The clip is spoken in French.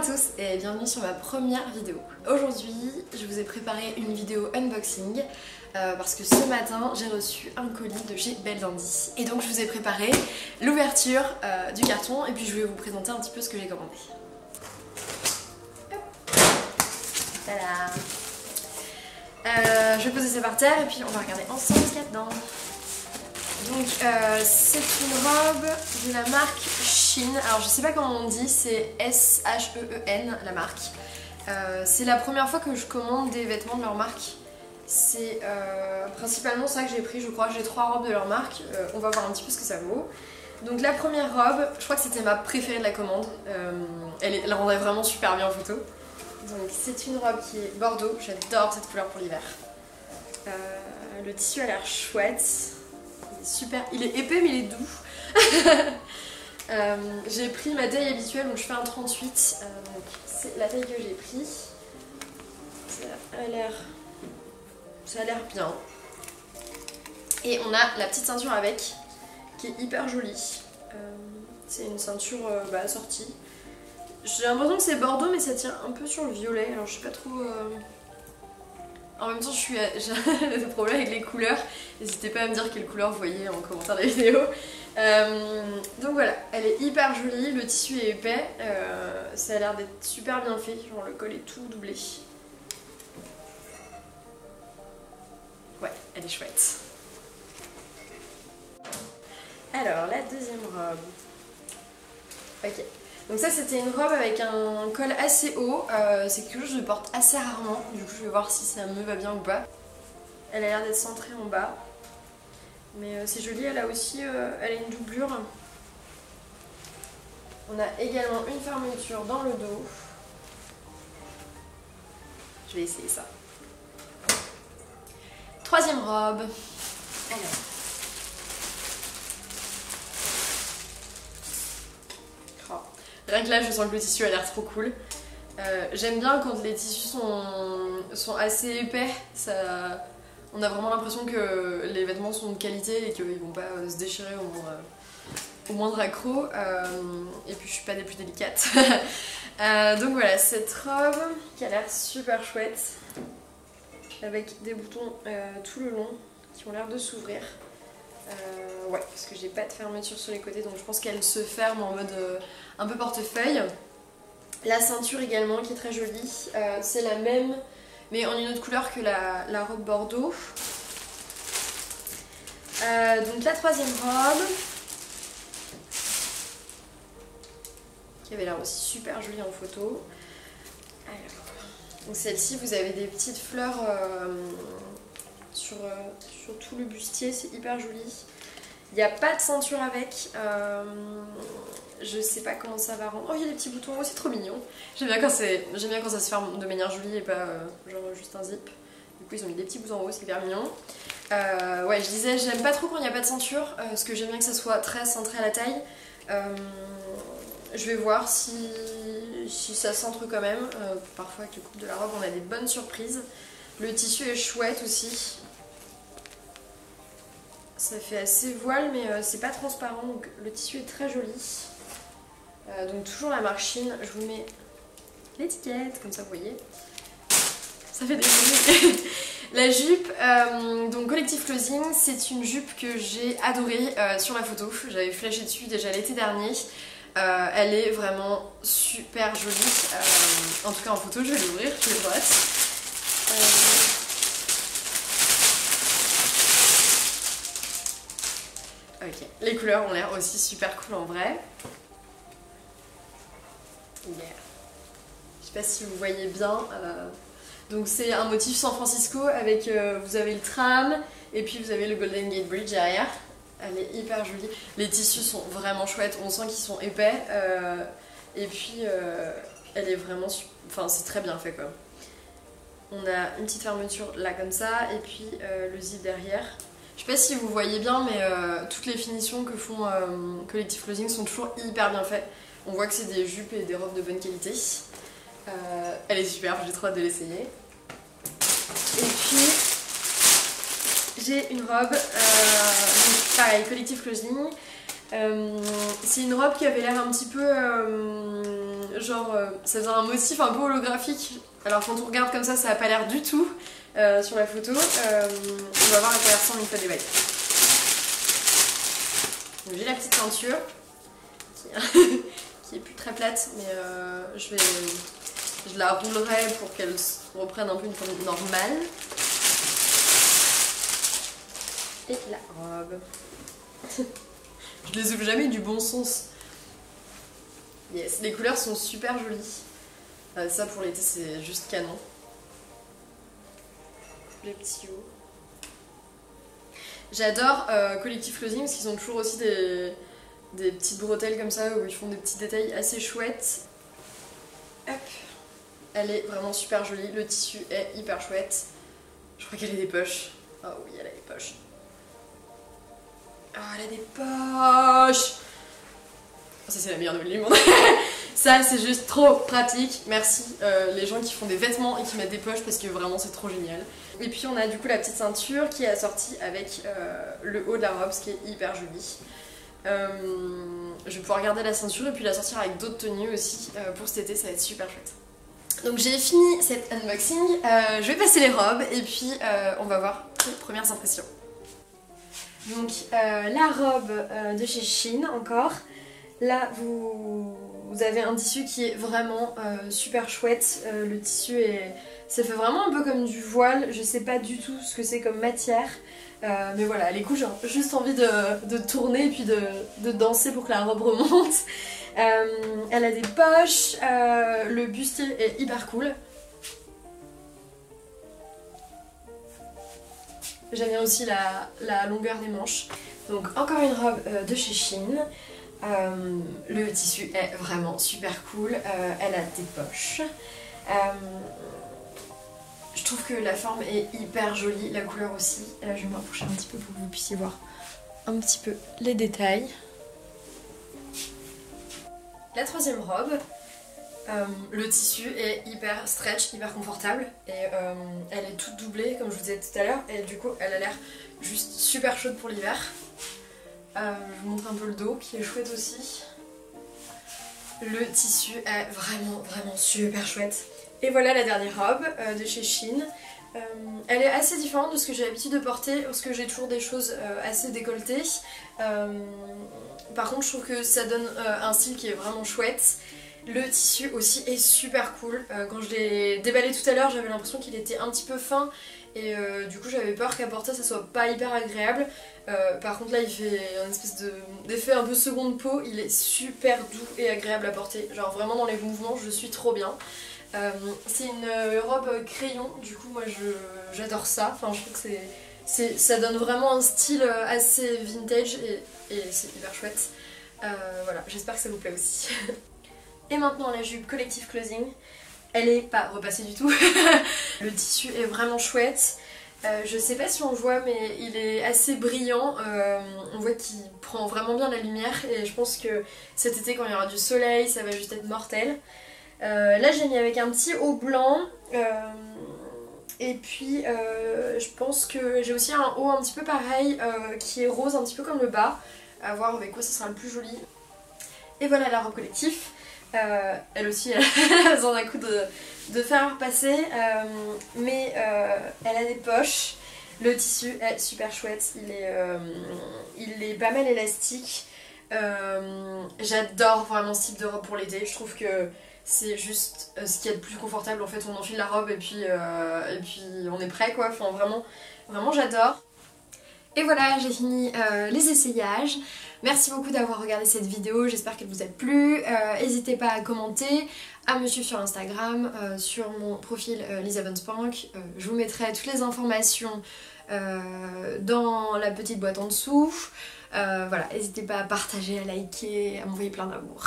tous et bienvenue sur ma première vidéo. Aujourd'hui, je vous ai préparé une vidéo unboxing parce que ce matin, j'ai reçu un colis de chez Belle Dandy. Et donc je vous ai préparé l'ouverture du carton et puis je vais vous présenter un petit peu ce que j'ai commandé. Tada. Je vais poser ça par terre et puis on va regarder ensemble ce qu'il y a dedans. Donc c'est une robe de la marque Shein. Alors je sais pas comment on dit, c'est S-H-E-E-N la marque. C'est la première fois que je commande des vêtements de leur marque. C'est principalement ça que j'ai pris, je crois. J'ai 3 robes de leur marque. On va voir un petit peu ce que ça vaut. Donc la première robe, je crois que c'était ma préférée de la commande. Elle rendrait vraiment super bien en photo. Donc c'est une robe qui est bordeaux. J'adore cette couleur pour l'hiver. Le tissu a l'air chouette. Super, il est épais mais il est doux. J'ai pris ma taille habituelle, donc je fais un 38, donc c'est la taille que j'ai pris. Ça a l'air bien. Et on a la petite ceinture avec, qui est hyper jolie. C'est une ceinture assortie. J'ai l'impression que c'est bordeaux mais ça tient un peu sur le violet, alors je sais pas trop... En même temps, j'ai des problèmes avec les couleurs. N'hésitez pas à me dire quelle couleur vous voyez en commentaire de la vidéo. Donc voilà, elle est hyper jolie, le tissu est épais. Ça a l'air d'être super bien fait, genre le col est tout doublé. Ouais, elle est chouette. Alors, la deuxième robe. Ok. Donc ça c'était une robe avec un col assez haut, c'est quelque chose que je porte assez rarement, du coup je vais voir si ça me va bien ou pas. Elle a l'air d'être centrée en bas, mais c'est joli, elle a aussi elle a une doublure. On a également une fermeture dans le dos. Je vais essayer ça. Troisième robe. Alors. Rien que là, je sens que le tissu a l'air trop cool. J'aime bien quand les tissus sont assez épais. On a vraiment l'impression que les vêtements sont de qualité et qu'ils vont pas se déchirer au moindre accroc. Et puis je suis pas des plus délicates. Donc voilà, cette robe qui a l'air super chouette. Avec des boutons tout le long qui ont l'air de s'ouvrir. Ouais, parce que j'ai pas de fermeture sur les côtés, donc je pense qu'elle se ferme en mode un peu portefeuille. La ceinture également qui est très jolie, c'est la même mais en une autre couleur que la robe bordeaux. Donc la troisième robe qui avait l'air aussi super jolie en photo. Alors, donc celle-ci, vous avez des petites fleurs sur tout le bustier, c'est hyper joli. Il n'y a pas de ceinture avec, je sais pas comment ça va rendre. Oh, il y a des petits boutons, oh, c'est trop mignon. J'aime bien quand ça se ferme de manière jolie et pas genre juste un zip. Du coup ils ont mis des petits boutons en haut, c'est hyper mignon. Ouais, je disais, j'aime pas trop quand il n'y a pas de ceinture, parce que j'aime bien que ça soit très centré à la taille. Je vais voir si ça centre quand même. Parfois avec le coupe de la robe on a des bonnes surprises. Le tissu est chouette aussi. Ça fait assez voile mais c'est pas transparent, donc le tissu est très joli. Donc toujours la marque Shein, je vous mets l'étiquette, comme ça vous voyez. Ça fait des bruits. La jupe, donc Collective Clothing, c'est une jupe que j'ai adorée sur la photo. J'avais flashé dessus déjà l'été dernier. Elle est vraiment super jolie. En tout cas en photo, je vais l'ouvrir, je vais voir. Ok, les couleurs ont l'air aussi super cool en vrai. Yeah. Je sais pas si vous voyez bien. Donc c'est un motif San Francisco avec vous avez le tram et puis vous avez le Golden Gate Bridge derrière. Elle est hyper jolie. Les tissus sont vraiment chouettes, on sent qu'ils sont épais. Et puis elle est vraiment... Enfin c'est très bien fait quoi. On a une petite fermeture là comme ça et puis le zip derrière. Je sais pas si vous voyez bien mais toutes les finitions que font Collective Clothing sont toujours hyper bien faites. On voit que c'est des jupes et des robes de bonne qualité. Elle est super, j'ai trop hâte de l'essayer. Et puis j'ai une robe, donc pareil, Collective Clothing. C'est une robe qui avait l'air un petit peu genre ça faisait un motif un peu holographique. Alors quand on regarde comme ça a pas l'air du tout sur la photo. On va voir à quoi elle ressemble une fois déballée. Donc j'ai la petite ceinture qui est plus très plate, mais je la roulerai pour qu'elle reprenne un peu une forme normale. Et la robe. Je les ouvre jamais du bon sens. Yes, les couleurs sont super jolies. Ça pour l'été c'est juste canon. Les petits hauts. J'adore Collective Clothing parce qu'ils ont toujours aussi des petites bretelles comme ça où ils font des petits détails assez chouettes. Hop. Elle est vraiment super jolie, le tissu est hyper chouette. Je crois qu'elle a des poches. Oh oui, elle a des poches. Oh, elle a des poches. Ça c'est la meilleure nouvelle du monde. Ça c'est juste trop pratique. Merci les gens qui font des vêtements et qui mettent des poches parce que vraiment c'est trop génial. Et puis on a du coup la petite ceinture qui est assortie avec le haut de la robe, ce qui est hyper joli. Je vais pouvoir garder la ceinture et puis la sortir avec d'autres tenues aussi pour cet été, ça va être super chouette. Donc j'ai fini cet unboxing, je vais passer les robes et puis on va voir les premières impressions. Donc la robe de chez Shein encore. Là vous avez un tissu qui est vraiment super chouette, le tissu ça fait vraiment un peu comme du voile, je sais pas du tout ce que c'est comme matière, mais voilà, les coups j'ai juste envie de tourner et puis de danser pour que la robe remonte. Elle a des poches, le bustier est hyper cool. J'aime bien aussi la longueur des manches. Donc encore une robe de chez Shein. Le tissu est vraiment super cool, elle a des poches. Je trouve que la forme est hyper jolie, la couleur aussi. Là je vais m'approcher un petit peu pour que vous puissiez voir un petit peu les détails. La troisième robe, le tissu est hyper stretch, hyper confortable et elle est toute doublée comme je vous disais tout à l'heure et du coup elle a l'air juste super chaude pour l'hiver. Je vous montre un peu le dos qui est chouette aussi. Le tissu est vraiment super chouette. Et voilà la dernière robe de chez Shein. Elle est assez différente de ce que j'ai l'habitude de porter parce que j'ai toujours des choses assez décolletées. Par contre je trouve que ça donne un style qui est vraiment chouette. Le tissu aussi est super cool. Quand je l'ai déballé tout à l'heure j'avais l'impression qu'il était un petit peu fin et du coup j'avais peur qu'à porter ça soit pas hyper agréable. Par contre là il fait une espèce d'effet un peu seconde peau, il est super doux et agréable à porter. Genre vraiment dans les mouvements je suis trop bien. C'est une robe crayon, du coup moi j'adore ça, enfin je trouve que ça donne vraiment un style assez vintage et c'est hyper chouette. Voilà, j'espère que ça vous plaît aussi. Et maintenant la jupe Collective Clothing, elle est pas repassée du tout. Le tissu est vraiment chouette. Je sais pas si on le voit mais il est assez brillant, on voit qu'il prend vraiment bien la lumière et je pense que cet été quand il y aura du soleil ça va juste être mortel. Là j'ai mis avec un petit haut blanc et puis je pense que j'ai aussi un haut un petit peu pareil qui est rose un petit peu comme le bas, à voir avec quoi ça sera le plus joli. Et voilà la robe collective, elle aussi elle a besoin d'un coup de faire passer, mais elle a des poches, le tissu est super chouette, il est pas mal élastique. J'adore vraiment ce type de robe pour l'été, je trouve que c'est juste ce qui est le plus confortable en fait, on enfile la robe et puis on est prêt quoi, enfin vraiment j'adore. Et voilà, j'ai fini les essayages. Merci beaucoup d'avoir regardé cette vidéo, j'espère qu'elle vous a plu. N'hésitez pas à commenter, à me suivre sur Instagram, sur mon profil Lisa Von Spank. Je vous mettrai toutes les informations dans la petite boîte en dessous. Voilà, n'hésitez pas à partager, à liker, à m'envoyer plein d'amour.